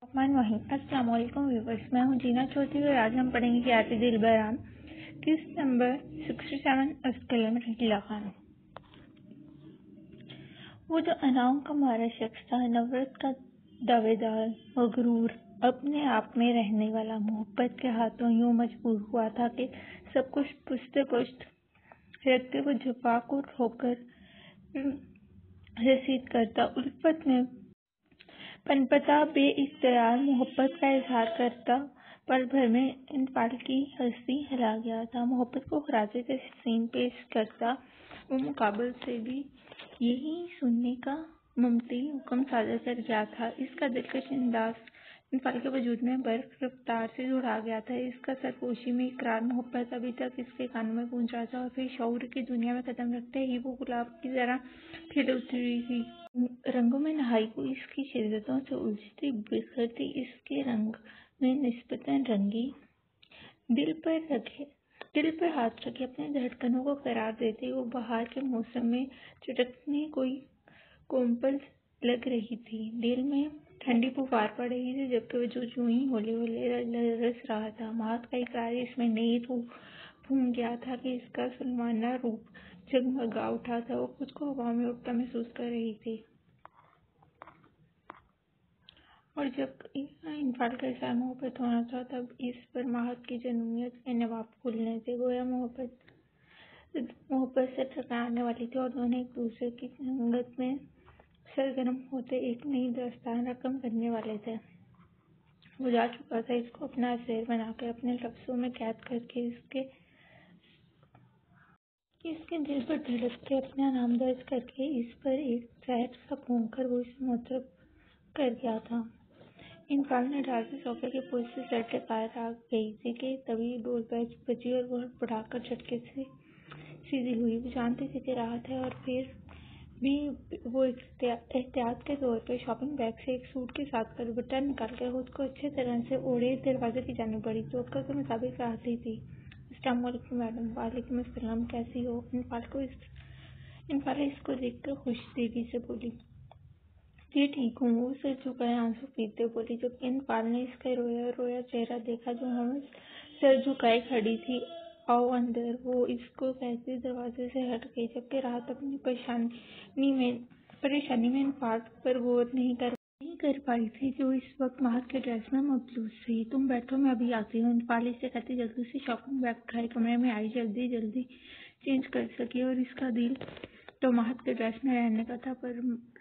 الرحمن الرحیم۔ السلام علیکم ویورز، میں ہوں جینا چودھری اور آج ہم پڑھیں گے کہ آتے دل برام کس نمبر 67 اسکل میں رحیلہ خان۔ وہ جو اناؤں کا مارا شخص تھا، نفرت کا دعوے دار، مغرور، اپنے آپ میں رہنے والا، محبت کے ہاتھوں یوں مجبور ہوا تھا کہ سب کچھ پشت رکھتے وہ جفا کو ٹھوکر رسید کرتا، الفت میں پنپتا، بے اختیار محبت کا اظہار کرتا، پل بھر میں انفعال کی ہستی ہلا گیا تھا، محبت کو خراج تحسین پیش کرتا، وہ مقابل سے بھی یہی سننے کا ممتی حکم صادر کر گیا تھا۔ اس کا دلکش انداز انفعال کے وجود میں برق رفتار سے جڑا گیا تھا، اس کا سرپوشی میں اقرار محبت ابھی تک اس کے کانوں میں گونج رہا تھا، اور پھر شعور کی دنیا میں قدم رکھتے ہی وہ گلاب کی طرح کھل اتری تھی۔ رنگوں میں نہائی وہ اس کی شدتوں سے الجھتی بکھرتی، اس کے رنگ میں نسبتاً رنگی، دل پر ہاتھ رکھے اپنے دھڑکنوں کو قرار دیتے وہ بہار کے موسم میں چٹکنے کوئی کومپل لگ رہی تھی، دل میں ٹھنڈی پھوپھار پڑ رہی تھی، جبکہ وجود یوں ہی ہولے ہولے رس رہا تھا۔ مہات کا اقرار اس میں نئی روح پھونک گیا تھا کہ اس کا سلمانہ روپ جگمگا اٹھا تھا، وہ خود کو ہوا میں اڑتا محسوس کر رہی تھی۔ اور جب انفعال کا اظہار محبت ہونا تھا، تب اس پر مہات کی جنونیت کے نواب کھلنے تھے، گویا محبت سے ٹکرانے والی تھی، اور دونوں ایک دوسرے کی سنگت میں سرگرم ہوتے ایک نئی داستان رقم کرنے والے تھے۔ وہ جا چکا تھا، اس کو اپنا اسیر بنا کر، اپنے لفظوں میں قید کر کے، اس کے دل پر دھڑک کے، اپنا نام درج کر کے، اس پر ایک زہر سا پھونک کر وہ اسے مطرب کر گیا تھا۔ انفعال نے ڈار سے صوفے کے پشت سے سر ٹکائے آ گئی تھی کہ تبھی ڈول بجی اور وہ ہڑبڑا کر جھٹکے سے سیدھی ہوئی۔ وہ جانتی تھی کہ راحت ہے، اور پھر بھی وہ احتیاط کے طور پر شاپنگ بیگ سے ایک سوٹ کے ساتھ کا دوپٹہ نکال کر خود کو اچھی طرح سے اوڑھے دروازے کی جانب بڑھی۔ توقع کے مطابق راحت ہی تھی۔ السلام علیکم میڈم۔ وعلیکم السلام، کیسی ہو؟ انفعال اس کو دیکھ کر خوش دلی سے بولی۔ جی ٹھیک ہوں، وہ سر جھکائے آنسو پیتے بولی، جبکہ انفعال نے اس کا رویا رویا چہرہ دیکھا جو محمد سر جھکائے کھڑی تھی۔ آؤ اندر، وہ اس کو کہتے دروازے سے ہٹ گئی، جبکہ راحت اپنی پریشانی میں انفعال پر غور نہیں کر پائی تھی، جو اس وقت مہات کے ڈریس میں ملبوس تھی۔ تم بیٹھو، میں ابھی آتی ہوں، انفعال اسے کہتے جلدی سے شاپنگ بیگ اٹھائے کمرے میں آئی، جلدی چینج کر سکی، اور اس کا دل تو مہات کے ڈریس میں رہنے کا تھا، پر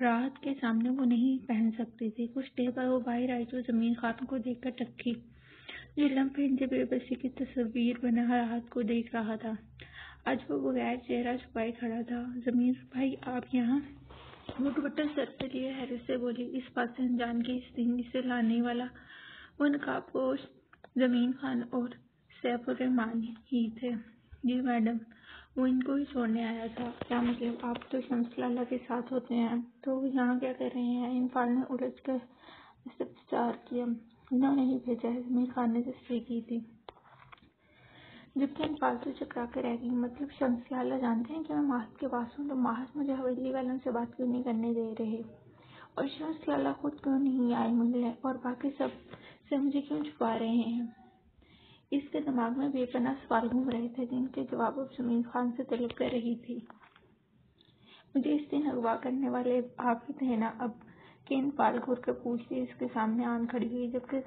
راحت کے سامنے وہ نہیں پہن سکتی تھی۔ کچھ دیر بعد وہ باہر آئی تو ضمیر خان کو دیکھ کر ٹکی، جو لمحے سے بے بسی کی تصویر بنا راحت کو دیکھ رہا تھا۔ آج وہ بغیر چہرہ چھپائے کھڑا تھا۔ ضمیر بھائی، آپ یہاں؟ وہ دوپٹہ سر پہ لیے حیرت سے بولی۔ اس بات سے انجان کہ اس دن اسے لانے والا وہ نقاب پوش ضمیر خان اور سیف الرحمن ہی تھے۔ جی میڈم، وہ ان کو ہی چھوڑنے آیا تھا۔ کیا مطلب؟ آپ تو شمس لالہ کے ساتھ ہوتے ہیں، تو وہ یہاں کیا کر رہے ہیں؟ انفعال نے الجھ کر استفسار کیا۔ انہوں نے ہی بھیجا ہے، ضمیر خان نے تصدیق کی تھی، جبکہ انفعال تو چکرا کے رہ گئی۔ مطلب شمس لالہ جانتے ہیں کہ میں مہات کے پاس ہوں، تو مہات مجھے حویلی والوں سے بات کیوں نہیں کرنے دے رہے؟ اور شمس لالہ خود کیوں نہیں آئے ملنے؟ اور باقی سب سے مجھے کیوں چھپا رہے ہیں؟ اس کے دماغ میں بے پناہ سوال گھوم رہے تھے، جن کے جواب اب ضمیر خان سے طلب کر رہی تھی۔ مجھے اس دن اغوا کرنے والے آپ ہی تھے نا؟ اب کہ انفعال گھور کر پوچھتی اس کے سامنے آن کھڑی ہوئی، جبکہ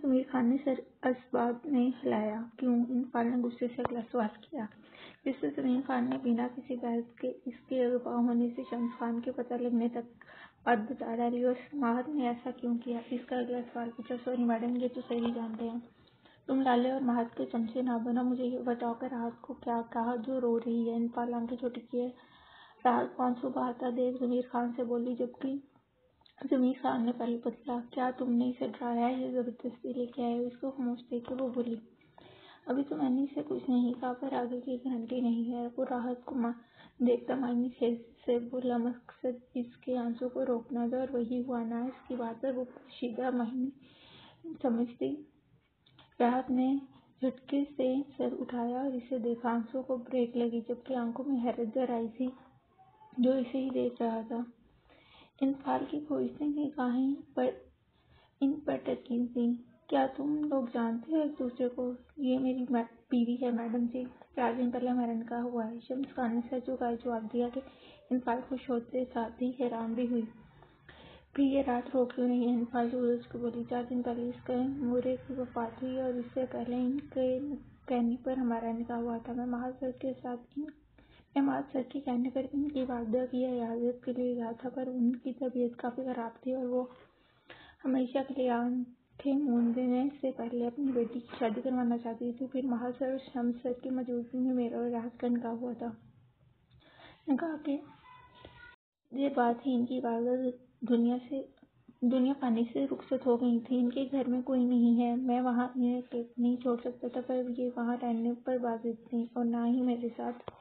ضمیر خان نے سر اسباب میں ہلایا۔ کیوں؟ انفعال نے غصے سے اگلا سوال کیا، جس سے ضمیر خان نے بنا کسی بحث کے اس کے اغوا ہونے سے شمس خان کے پتہ لگنے تک بات بتا ڈالی۔ اور مہات نے ایسا کیوں کیا؟ اس کا اگلا سوال پوچھا۔ سوری میڈم، یہ تو صحیح جانتے ہیں، تم لالے اور مہات کے چمچے نہ بنو۔ مجھے یہ بتاؤ کہ راحت کو کیا کہا جو رو رہی ہے؟ انفعال آنکھیں چھوٹی کیے راحت کو آنسو بہاتا دیکھ ضمیر خان سے بولی، جبکہ ضمیر خان نے پہلے بدلا۔ کیا تم نے اسے ڈرایا ہے یا زبردستی لے کے آئے ہو؟ اس کو خاموش دیکھ کے وہ بولی، ابھی تو میں نے اسے کچھ نہیں کہا، پر آگے کی گارنٹی نہیں ہے۔ وہ راحت کو دیکھتا معنی خیز سے بولا، مقصد اس کے آنسو کو روکنا تھا، اور وہی ہوا نا؟ اس کی بات پر وہ پوشیدہ معنی سمجھتی راحت نے جھٹکے سے سر اٹھایا اور اسے دیکھا، آنسو کو بریک لگی، جبکہ آنکھوں میں حیرت ظاہر آئی تھی، جو اسے ہی دیکھ رہا تھا۔ انفعال کی کھوجتی نگاہیں ان پر ٹکی تھی۔ کیا تم لوگ جانتے ہو ایک دوسرے کو؟ یہ میری بیوی ہے میڈم جی، 4 دن پہلے ہمارا نکاح ہوا ہے۔ شمس خان نے سر جھکائے جواب دیا کہ انفال خوش ہوتے ساتھ ہی حیران بھی ہوئی۔ پھر یہ رات رو کیوں نہیں؟ انفال جھولس کے بولی، 4 دن پہلے اس کے مورے کی وفات ہوئی اور اس سے پہلے ان کے کہنے پر ہمارا نکاح ہوا تھا۔ میں مہار سر کے کہنے پر ان کی والدہ کی عیادت کے لیے گیا تھا، پر ان کی طبیعت کافی خراب تھی اور وہ ہمیشہ کے لیے آنکھیں موندنے سے پہلے اپنی بیٹی کی شادی کروانا چاہتی تھی۔ پھر مہار سر اور شمس سر کی موجودگی میں میرا اور راحت کا نکاح ہوا تھا۔ نکاح کے دیر بعد ہی ان کی والدہ دنیا پانے سے رخصت ہو گئی تھی۔ ان کے گھر میں کوئی نہیں ہے، میں وہاں انہیں نہیں چھوڑ سکتا تھا، پر یہ وہاں رہنے پر باضد تھیں اور نہ ہی میرے ساتھ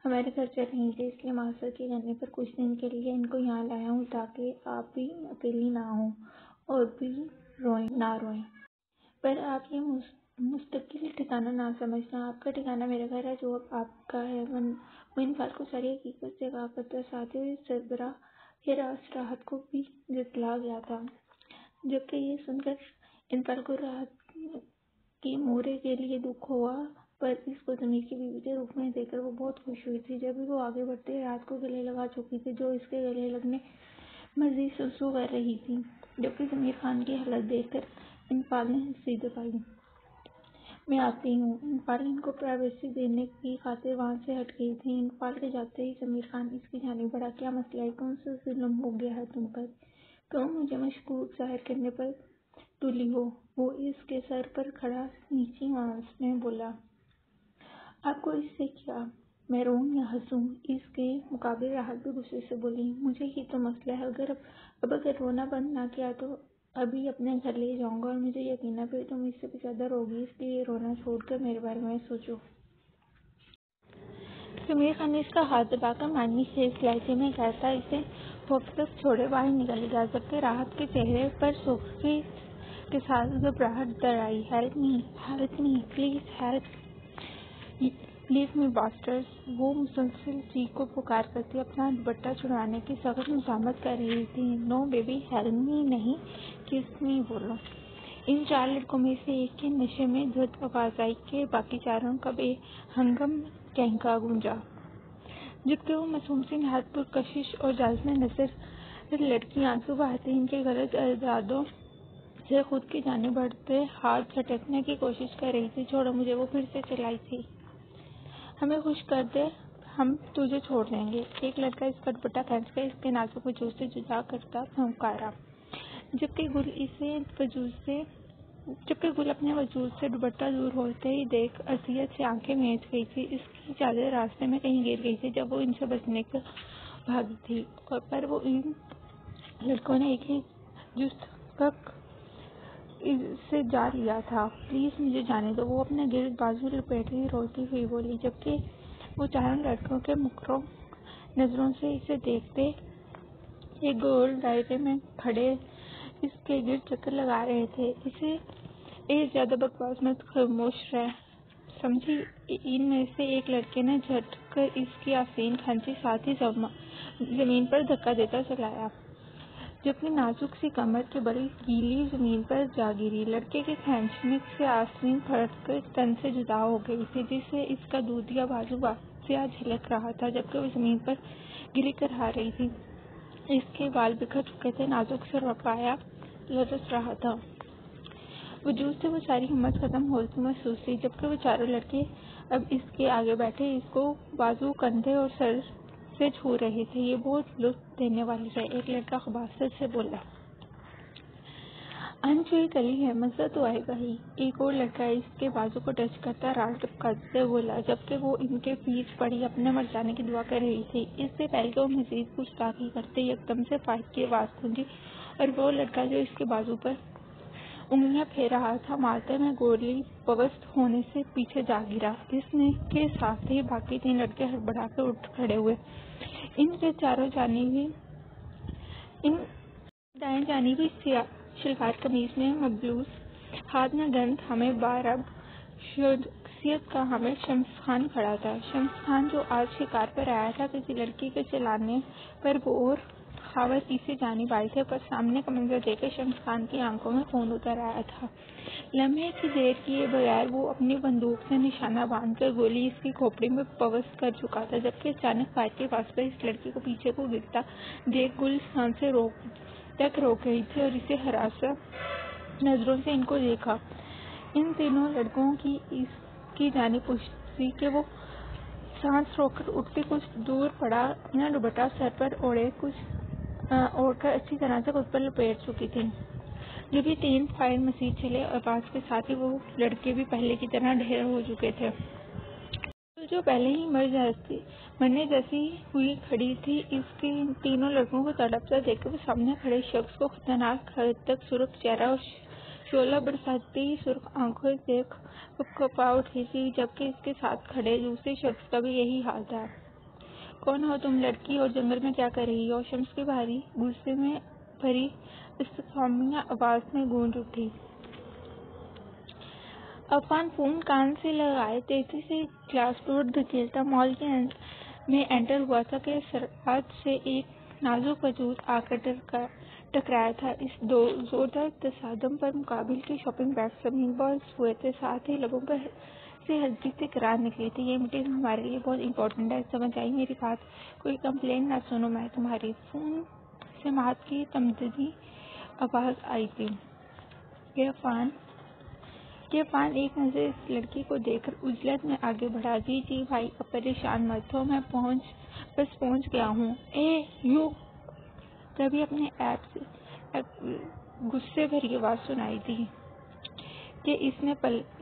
ہمارے گھر چل رہی تھیں۔ اس لیے مہار سر کے کہنے پر کچھ دن کے لیے ان کو یہاں لایا ہوں تاکہ آپ بھی اکیلی نہ ہوں اور بھی نہ روئیں۔ پر آپ یہ مستقل ٹھکانہ نہ سمجھنا، آپ کا ٹھکانہ میرا گھر ہے جو اب آپ کا ہے۔ وہ انفال کو ساری حقیقت سے آگاہ کرتا، ساتھ ہی سربراہ حراست راحت کو بھی جتلا گیا تھا۔ جبکہ یہ سن کر انفال کو راحت کی مورے کے لیے دکھ ہوا، پر اس کو ضمیر کی بیوی کے روپ میں دیکھ کر وہ بہت خوش ہوئی تھی۔ جب بھی وہ آگے بڑھتے راحت کو گلے لگا چکی تھی، جو اس کے گلے لگنے مزید سسو کر رہی تھی۔ جبکہ ضمیر خان کی حالت دیکھ کر انفال نے ہنسی دبائی۔ میں آتی ہوں۔ انفال ان کو پرائیویسی دینے کی خاطر وہاں سے ہٹ گئی تھی۔ انفال کے جاتے ہی ضمیر خان اس کی جانب بڑھا، کیا مسئلہ ہے؟ کون سا ظلم ہو گیا ہے تم پر؟ کیوں مجھے مشکوک ظاہر کرنے پر تلی ہو؟ وہ اس کے سر پر کھڑا نیچی آواز میں بولا۔ آپ کو اس سے کیا؟ میں روں یا ہنسوں؟ اس کے مقابل راحت بھی غصے سے بولی، مجھے ہی تو مسئلہ ہے، اگر رونا بند نہ کیا تو ابھی اپنے گھر لے جاؤں گا اور مجھے یقین ہے پھر تم اس سے بھی زیادہ روگی، اس لیے رونا چھوڑ کر میرے بارے میں سوچو۔ ضمیر خان نے اس کا ہاتھ دبا کر معنی خیز لہجے میں کہتا اسے وقف چھوڑے باہر نکل گیا، جبکہ راحت کے چہرے پر سوزش کے ساتھ گھبراہٹ در آئی۔ ہیلپ می، پلیز ہیلپ لیو می باسٹرز! وہ مسلسل چیخ کو پکار کرتی اپنا دوپٹہ چھڑوانے کی سخت مزاحمت کر رہی تھی۔ نو بیبی، ہیلپ می نہیں، کس می بولو۔ ان 4 لڑکوں میں سے ایک کے نشے میں دھت آواز آئی کہ باقی چاروں کا بے ہنگم کہکا گونجا، جبکہ وہ معصوم سی نہایت پرکشش اور جازب نظر لڑکی آنسو بہاتی ان کے غلط ارادوں سے خود کی جانب بڑھتے ہاتھ جھٹکنے کی کوشش کر رہی تھی۔ چھوڑو مجھے، وہ پھر سے چلائی تھی۔ ہمیں خوش کر دے، ہم تجھے چھوڑ دیں گے۔ ایک لڑکا اس کا دوپٹہ کھینچ کر اس کے نازک وجود سے جدا کرتا پھنکارا، جبکہ گل اپنے وجود سے دوپٹہ دور ہوتے ہی دیکھ اذیت سے آنکھیں مینچ گئی تھی۔ اس کی چادر راستے میں کہیں گر گئی تھی جب وہ ان سے بچنے کو بھاگی تھی، پر وہ ان لڑکوں نے ایک ہی جست سے جا لیا تھا۔ پلیز مجھے جانے دو، وہ اپنے گرد بازو لپیٹتی روتی ہوئی بولی، جبکہ وہ چاروں لڑکوں کے مکروہ نظروں سے اسے دیکھتے ایک گول دائرے میں کھڑے اس کے گرد چکر لگا رہے تھے۔ اسے زیادہ بکواس مت، خاموش رہ، سمجھی؟ ان میں سے ایک لڑکے نے جھٹ کر اس کی آستین کھینچی، ساتھ ہی زمین پر دھکا دیتا چلایا، جبکہ نازک سی کمر کے بل گیلی زمین پر جا گری۔ لڑکے کے کھینچنے سے آستین پھٹ کر تن سے جدا ہو گئی تھی، جس سے اس کا دودھیا بازو واضح جھلک رہا تھا، جبکہ وہ زمین پر گلی کرا رہی تھی۔ اس کے بال بکھر چکے تھے، نازک سا پایا لرز رہا تھا۔ وجود سے وہ ساری ہمت ختم ہوتی محسوس تھی، جبکہ وہ چاروں لڑکے اب اس کے آگے بیٹھے اس کو بازو، کندھے اور سر سے چھو رہے تھے۔ یہ بہت لطف دینے والی ہے، ایک لڑکا خباثت سے بولا۔ انچوئی تلی ہے، مزہ تو آئے گا ہی، ایک اور لڑکا اس کے بازو کو ٹچ کرتا رال ٹپکاتے بولا، جبکہ وہ ان کے پیچھے پڑی اپنے مر جانے کی دعا کر رہی تھی۔ اس سے پہلے کہ وہ مزید گستاخی کرتے، یکدم سے فائق کی آواز گونجی اور وہ لڑکا جو اس کے بازو پر انگلیاں پھیر رہا تھا مارتے میں گولی پوست ہونے سے پیچھے جا گرا۔ اس کے ساتھ ہی باقی 3 لڑکے ہڑبڑا کر اٹھ کھڑے ہوئے۔ ان کے چاروں دائیں جانبی شلوار قمیض میں ملبوس، ہاتھ میں گن تھامے بارب شخصیت کا حامل شمس خان کھڑا تھا۔ شمس خان جو آج شکار پر آیا تھا، کسی لڑکی کے چلانے پر بور سخاوت پیچھے جانب آئے تھے، پر سامنے کا منظر دیکھ کر شمس خان کی آنکھوں میں خون اتر آیا تھا۔ لمحے کی دیر کیے بغیر وہ اپنی بندوق سے نشانہ باندھ کر گولی اس کی کھوپڑی میں پوست کر چکا تھا، جبکہ اچانک فائر کے پاس پر اس لڑکی کو پیچھے کو گرتا دیکھ گل سانسیں روک رہی تھی اور اسے ہراساں نظروں سے ان کو دیکھا۔ ان تینوں لڑکوں کی اس کی جانب پوچھی کہ وہ سانس روک کر اٹھ کے کچھ دور پڑا اپنا دوپٹہ سر پر اوڑھ کر اچھی طرح سے خود پر لپیٹ چکی تھی۔ جب یہ 3 فائر مزید چلے، آواز کے ساتھ ہی وہ لڑکے بھی پہلے کی طرح ڈھیر ہو چکے تھے۔ جو پہلے ہی مرنے جیسی ہوئی کھڑی تھی، اس کے ان تینوں لڑکوں کو تڑپتا دیکھ کر وہ سامنے کھڑے شخص کو خطرناک حد تک سرخ چہرہ اور شعلہ برساتی سرخ آنکھوں دیکھ کپکپا اٹھی تھی، جبکہ اس کے ساتھ کھڑے دوسرے شخص کا بھی یہی حال تھا۔ کون ہو تم لڑکی، اور جنگل میں کیا کر رہی ہو؟ شمس کی بھاری غصے میں بھری استفہامیہ آواز میں گونج اٹھی۔ عفان فون کان سے لگائے تیزی سے گلاس ڈور دھکیلتا مال کے میں انٹر ہوا تھا کہ سرحد سے ایک نازک وجود آ کر ٹکرایا تھا۔ اس زوردار تصادم پر مقابل کے شاپنگ بیگز زمین بوس ہوئے تھے، ساتھ ہی لبوں پر سے ہلکی سی کراہٹ نکلی تھی۔ یہ میٹنگ ہمارے لیے بہت امپورٹنٹ ہے، سمجھ آئی میری بات؟ کوئی کمپلین نہ سنو میں تمہاری۔ فون سے مہات کی تمدنی آواز آئی تھی۔ یہ عفان ایک نظر اس لڑکی کو دیکھ کر عجلت میں آگے بڑھا۔ جی بھائی، اب پریشان مت ہو، میں بس پہنچ گیا ہوں۔ تبھی اپنے ایپ سے غصے بھری آواز سنائی دی کہ اس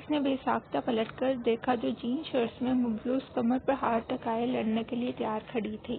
نے بے ساختہ پلٹ کر دیکھا جو جین شرٹس میں ملبوس کمر پر ہاتھ ٹکائے لڑنے کے لیے تیار کھڑی تھی۔